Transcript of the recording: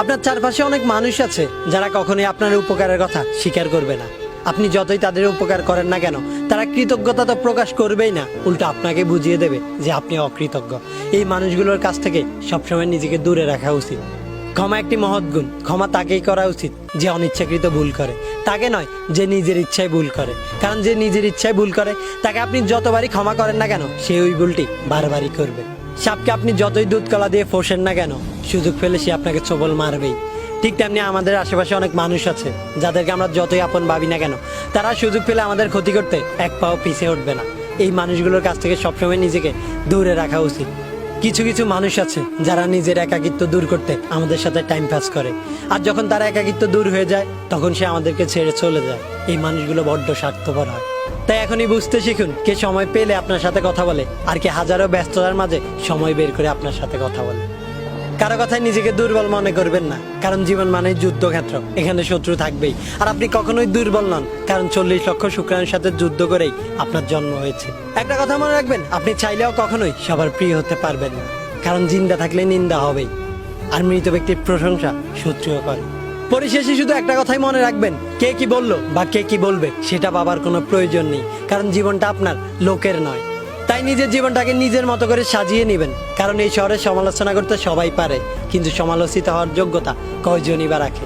আপনার চারপাশে অনেক মানুষ আছে যারা কখনোই আপনার উপকারের কথা স্বীকার করবে না। আপনি যতই তাদের উপকার করেন না কেন, তারা কৃতজ্ঞতা তো প্রকাশ করবেই না, উল্টো আপনাকে বুঝিয়ে দেবে যে আপনি অকৃতজ্ঞ। এই মানুষগুলোর কাছ থেকে সবসময় নিজেকে দূরে রাখা উচিত। ক্ষমা একটি মহৎ গুণ। ক্ষমা তাকেই করা উচিত যে অনিচ্ছাকৃত ভুল করে, তাকে নয় যে নিজের ইচ্ছায় ভুল করে। কারণ যে নিজের ইচ্ছায় ভুল করে তাকে আপনি যতবারই ক্ষমা করেন না কেন, সে ওই ভুলটি বারবারই করবে। সাপকে আপনি যতই দুধ কলা দিয়ে ফোসেন না কেন, সুযোগ পেলে সে আপনাকে ছোবল মারবেই। ঠিক তেমনি আমাদের আশেপাশে অনেক মানুষ আছে যাদেরকে আমরা যতই আপন ভাবি না কেন, তারা সুযোগ পেলে আমাদের ক্ষতি করতে এক পাও পিছিয়ে উঠবে না। এই মানুষগুলোর কাছ থেকে সবসময় নিজেকে দূরে রাখা উচিত। কিছু কিছু মানুষ আছে যারা নিজের একাকিত্ব দূর করতে আমাদের সাথে টাইম পাস করে, আর যখন তার একাকিত্ব দূর হয়ে যায় তখন সে আমাদেরকে ছেড়ে চলে যায়। এই মানুষগুলো বড্ড স্বার্থপর হয়। তাই এখনই বুঝতে শিখুন কে সময় পেলে আপনার সাথে কথা বলে, আর কে হাজারো ব্যস্ততার মাঝে সময় বের করে আপনার সাথে কথা বলে। কারো কথায় নিজেকে দুর্বল মনে করবেন না, কারণ জীবন মানে যুদ্ধক্ষেত্র, এখানে শত্রু থাকবেই। আর আপনি কখনোই দুর্বল নন, কারণ 40 লক্ষ শুক্রাণুর সাথে যুদ্ধ করেই আপনার জন্ম হয়েছে। একটা কথা মনে রাখবেন, আপনি চাইলেও কখনোই সবার প্রিয় হতে পারবেন না, কারণ জিন্দা থাকলে নিন্দা হবেই, আর মৃত ব্যক্তির প্রশংসা শত্রুও করে। পরিশেষে শুধু একটা কথাই মনে রাখবেন, কে কি বললো বা কে কি বলবে সেটা ভাবার কোনো প্রয়োজন নেই, কারণ জীবনটা আপনার, লোকের নয়। তাই নিজের জীবনটাকে নিজের মতো করে সাজিয়ে নেবেন, কারণ এই শহরে সমালোচনা করতে সবাই পারে, কিন্তু সমালোচিত হওয়ার যোগ্যতা কয়জনই বা রাখে।